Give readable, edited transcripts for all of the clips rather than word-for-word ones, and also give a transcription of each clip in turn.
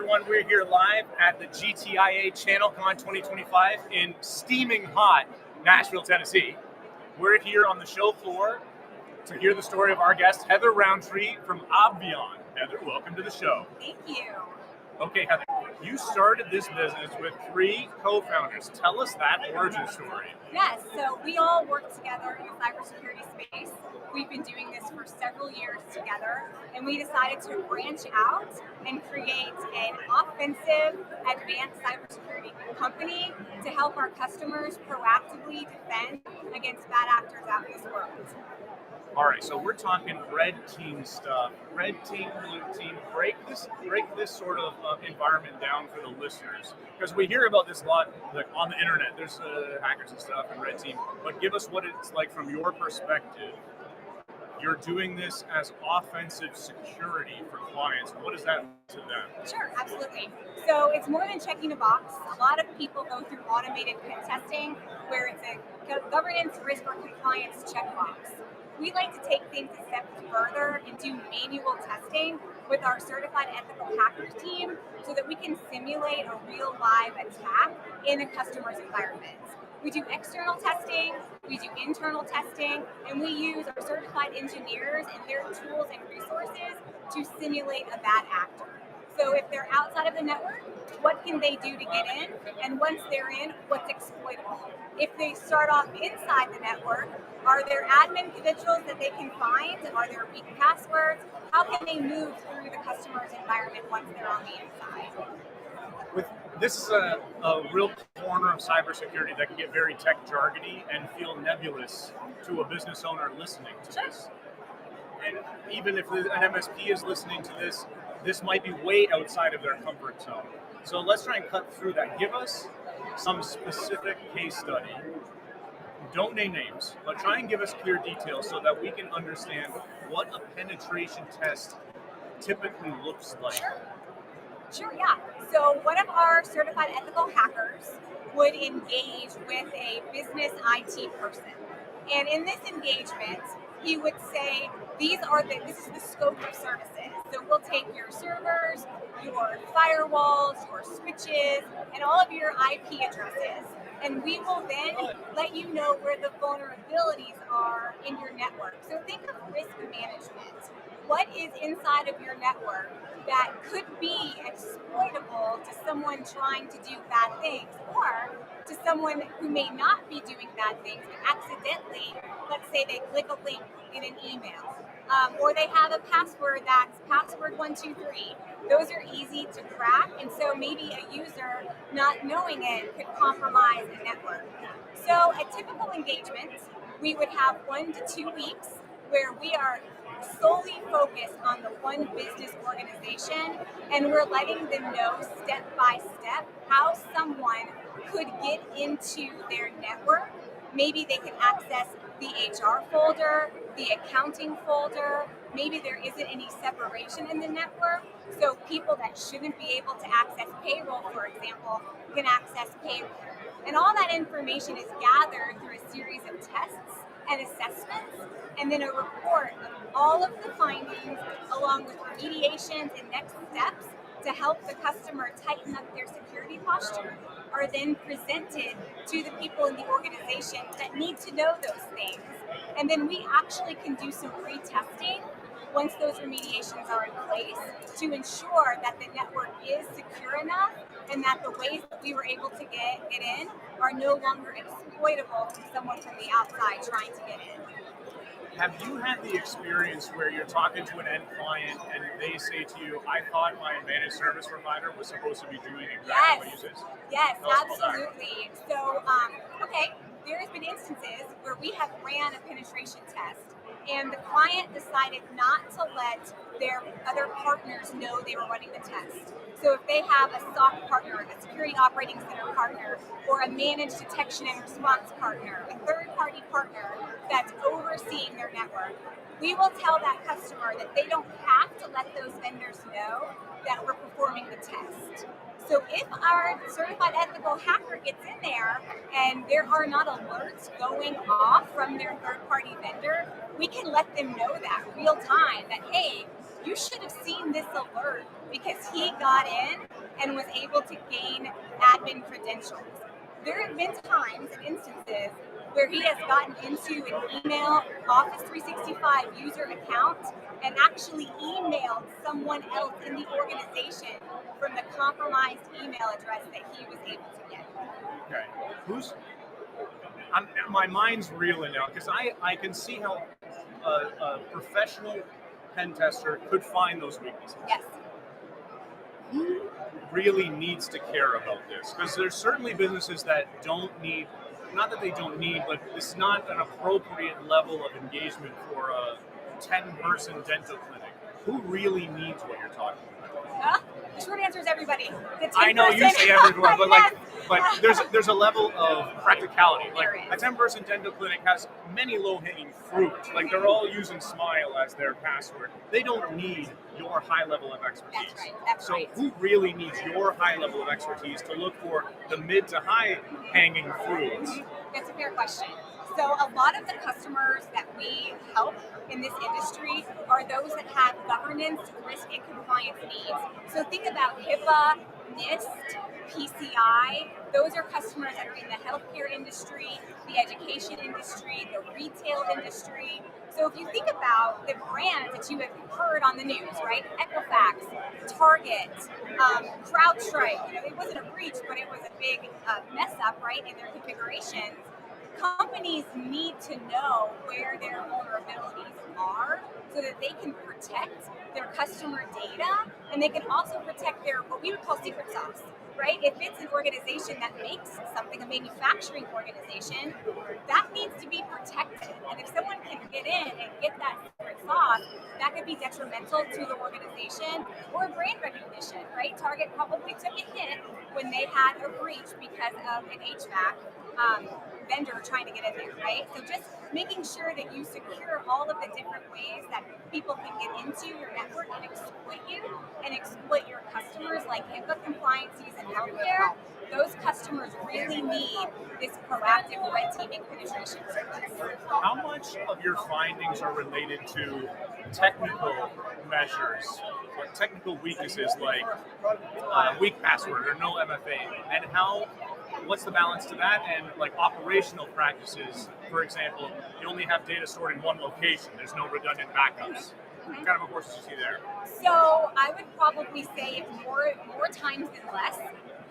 everyone. We're here live at the GTIA ChannelCon 2025 in steaming hot Nashville, Tennessee. We're here on the show floor to hear the story of our guest, Heather Roundtree from Obvion. Heather, welcome to the show. Thank you. Okay, Heather, you started this business with 3 co-founders. Tell us that origin story. Yes, so we all work together in the cybersecurity space. We've been doing this for several years together, and we decided to branch out and create an offensive, advanced cybersecurity company to help our customers proactively defend against bad actors out in this world. All right, so we're talking red team stuff. Red team, blue team. Break this sort of environment down for the listeners, because we hear about this a lot, like on the internet. There's hackers and stuff and red team. But give us what it's like from your perspective. You're doing this as offensive security for clients. What is that to them? Sure, absolutely. So it's more than checking a box. A lot of people go through automated pen testing, where it's a governance, risk, or compliance checkbox. We like to take things a step further and do manual testing with our certified ethical hackers team so that we can simulate a real live attack in a customer's environment. We do external testing, we do internal testing, and we use our certified engineers and their tools and resources to simulate a bad actor. So if they're outside of the network, what can they do to get in? And once they're in, what's exploitable? If they start off inside the network, are there admin credentials that they can find? Are there weak passwords? How can they move through the customer's environment once they're on the inside? This is a real corner of cybersecurity that can get very tech jargony and feel nebulous to a business owner listening to this. And even if an MSP is listening to this, this might be way outside of their comfort zone. So let's try and cut through that. Give us some specific case study. Don't name names, but try and give us clear details so that we can understand what a penetration test typically looks like. Sure, yeah. So one of our certified ethical hackers would engage with a business IT person. And in this engagement, he would say, this is the scope of services. So we'll take your servers, your firewalls, your switches, and all of your IP addresses. And we will then let you know where the vulnerabilities are in your network. So think of risk management. What is inside of your network that could be exploitable to someone trying to do bad things, or to someone who may not be doing bad things, but accidentally, let's say they click a link in an email, or they have a password that's password 123. Those are easy to crack, and so maybe a user not knowing it could compromise the network. So at typical engagements, we would have 1 to 2 weeks where we are solely focused on the one business organization, and we're letting them know step by step how someone could get into their network. Maybe they can access the HR folder, the accounting folder. Maybe there isn't any separation in the network, so people that shouldn't be able to access payroll, for example, can access payroll. And all that information is gathered through a series of tests and assessments, and then a report of all of the findings along with remediations and next steps to help the customer tighten up their security posture are then presented to the people in the organization that need to know those things. And then we actually can do some retesting once those remediations are in place to ensure that the network is secure enough and that the ways that we were able to get in are no longer exploitable from someone from the outside trying to get in. Have you had the experience where you're talking to an end client and they say to you, I thought my managed service provider was supposed to be doing exactly what you said? Yes, absolutely. So, there's been instances where we have ran a penetration test and the client decided not to let their other partners know they were running the test. So if they have a SOC partner, a security operating center partner, or a managed detection and response partner, a third-party partner that's overseeing their network, we will tell that customer that they don't have to let those vendors know that we're performing the test. So if our certified ethical hacker gets in there and there are not alerts going off from their third-party vendor, we can let them know that real time that, hey, you should have seen this alert because he got in and was able to gain admin credentials. There have been times and instances where he has gotten into an email Office 365 user account and actually emailed someone else in the organization from the compromised email address that he was able to get. Okay. My mind's reeling now because I can see how a professional pen tester could find those weaknesses. Yes. Who really needs to care about this? Because there's certainly businesses that don't need, not that they don't need, but it's not an appropriate level of engagement for a 10-person dental clinic. Who really needs what you're talking about? The short answer is everybody. I know you say everyone, but but there's a level of practicality. Like a 10-person dental clinic has many low-hanging fruit. Like they're all using Smile as their password. They don't need your high level of expertise. That's right. That's right. Who really needs your high level of expertise to look for the mid to high hanging fruits? That's a fair question. So a lot of the customers that we help in this industry are those that have governance, risk, and compliance needs. So think about HIPAA, NIST, PCI. Those are customers that are in the healthcare industry, the education industry, the retail industry. So if you think about the brands that you have heard on the news, right? Equifax, Target, CrowdStrike. It wasn't a breach, but it was a big mess up, right, in their configurations. Companies need to know where their vulnerabilities are so that they can protect their customer data and they can also protect their, what we would call secret sauce, right? If it's an organization that makes something, a manufacturing organization, that needs to be protected. And if someone can get in and get that secret sauce, that could be detrimental to the organization or brand recognition, right? Target probably took a hit when they had a breach because of an HVAC vendor trying to get in there, right? So just making sure that you secure all of the different ways that people can get into your network and exploit your customers, like HIPAA compliances in healthcare. Those customers really need this proactive red teaming penetration service. How much of your findings are related to technical measures, like technical weaknesses like weak password or no MFA, and what's the balance to that, and like operational practices? For example, you only have data stored in one location. There's no redundant backups. What kind of courses do you see there? So I would probably say more times than less,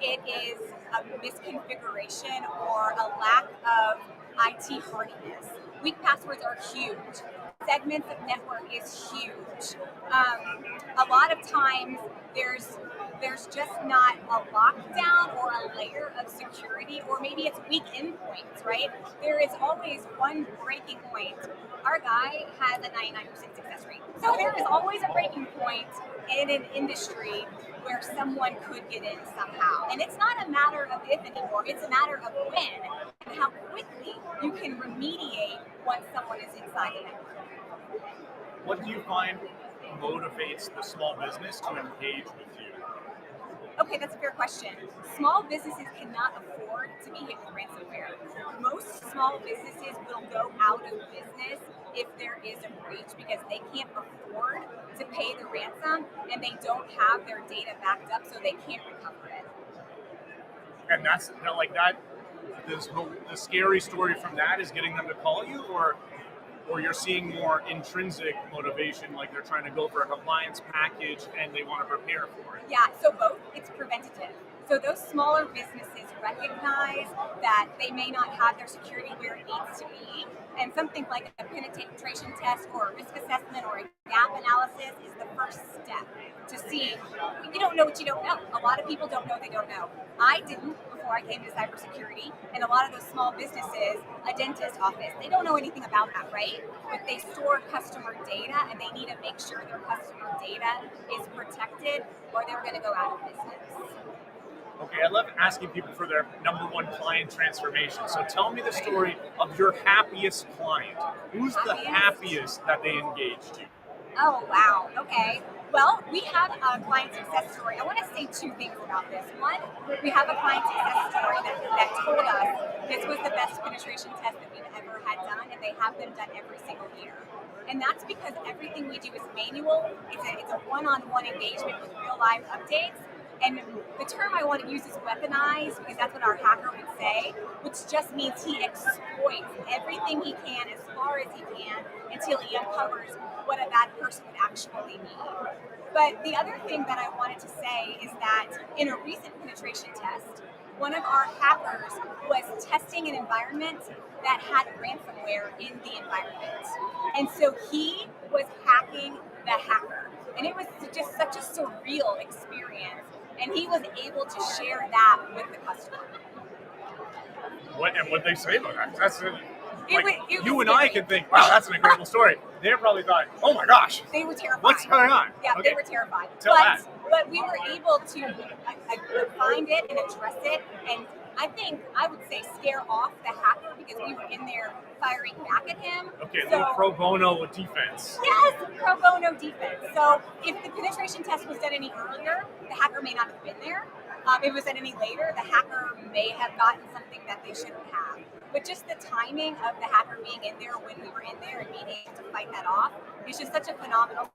it is a misconfiguration or a lack of IT hardiness. Weak passwords are huge. Segments of network is huge. A lot of times there's just not a lockdown or a layer of security, or maybe it's weak endpoints, right? There is always one breaking point. Our guy has a 99% success rate. So there is always a breaking point in an industry where someone could get in somehow. And it's not a matter of if anymore, it's a matter of when and how quickly you can remediate once someone is inside the network. What do you find motivates the small business to engage with you? Okay, that's a fair question. Small businesses cannot afford to be hit with ransomware. Most small businesses will go out of business if there is a breach because they can't afford to pay the ransom and they don't have their data backed up, so they can't recover it. And that's like that. The scary story from that is getting them to call you, or you're seeing more intrinsic motivation, like they're trying to go for a compliance package and they want to prepare for it. Yeah, so both. It's preventative. So those smaller businesses recognize that they may not have their security where it needs to be, and something like a penetration test or a risk assessment or a gap analysis is the first step to see. You don't know what you don't know. A lot of people don't know they don't know. I didn't before I came to cybersecurity, and a lot of those small businesses, a dentist office, they don't know anything about that, right? But they store customer data, and they need to make sure their customer data is protected, or they're going to go out of business. Okay, I love asking people for their number one client transformation. So tell me the story of your happiest client. Who's the happiest that they engaged you? Oh, wow. Okay. Well, we have a client success story. I want to say two things about this. One, we have a client success story that told us this was the best penetration test that we've ever had done, and they have them done every single year. And that's because everything we do is manual. It's a one-on-one engagement with real live updates. And the term I want to use is weaponized because that's what our hacker would say, which just means he exploits everything he can as far as he can until he uncovers what a bad person would actually mean. But the other thing that I wanted to say is that in a recent penetration test, one of our hackers was testing an environment that had ransomware in the environment. And so he was hacking the hacker. And it was just such a surreal experience. And he was able to share that with the customer. What they say about that? That's It you was and I scary. can think, wow, that's an incredible story. They probably thought, oh my gosh, They were terrified. what's going on? Yeah, Okay. they were terrified. Tell that. But we were able to find it and address it, and I would say scare off the hacker because we were in there firing back at him. Okay, So, little pro bono defense. yes, pro bono defense. So if the penetration test was done any earlier, the hacker may not have been there. If it was done any later, the hacker may have gotten something that they shouldn't have. But just the timing of the hacker being in there when we were in there and being able to fight that off is just such a phenomenal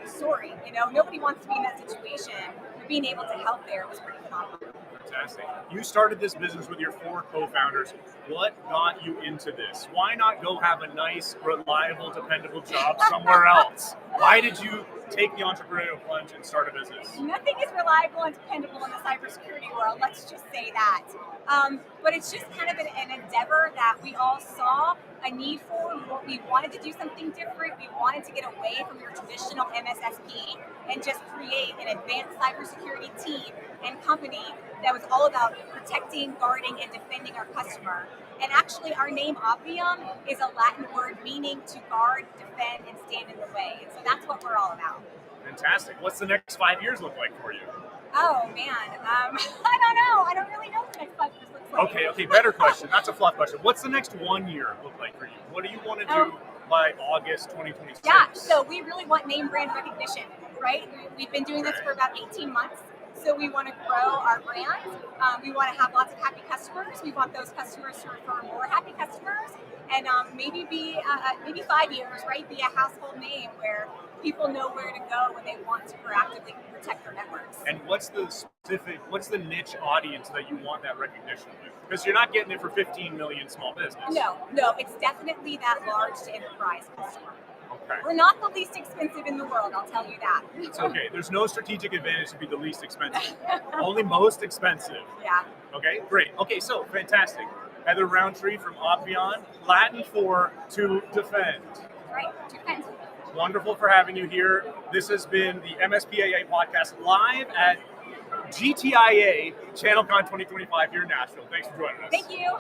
story. You know, nobody wants to be in that situation. But being able to help there was pretty phenomenal. Fantastic. You started this business with your 4 co-founders. What got you into this? Why not go have a nice, reliable, dependable job somewhere else? Why did you take the entrepreneurial plunge and start a business? Nothing is reliable and dependable in the cybersecurity world. Let's just say that. But it's just kind of an endeavor that we all saw a need for. We wanted to do something different. We wanted to get away from your traditional MSSP and just create an advanced cybersecurity team and company that was all about protecting, guarding, and defending our customer. And actually, our name Obvium is a Latin word meaning to guard, defend, and stand in the way. So that's what we're all about. Fantastic. What's the next 5 years look like for you? Oh man, I don't know. I don't really know what the next 5 years looks like. Okay, better question. That's a fluff question. What's the next 1 year look like for you? What do you want to do by August 2026? Yeah, so we really want name brand recognition, right? We've been doing this for about 18 months. So we want to grow our brand. We want to have lots of happy customers. We want those customers to refer more happy customers, and maybe 5 years, right? Be a household name where people know where to go when they want to proactively protect their networks. And what's the niche audience that you want that recognition with? Because you're not getting it for 15 million small business. No, it's definitely that large to enterprise customer. Okay. We're not the least expensive in the world, I'll tell you that. It's okay. There's no strategic advantage to be the least expensive. Only most expensive. Yeah. Okay, great. Okay, so fantastic. Heather Roundtree from Obvion, Latin for to defend. Right, defend. Wonderful for having you here. This has been the MSPAA podcast live at GTIA ChannelCon 2025 here in Nashville. Thanks for joining us. Thank you.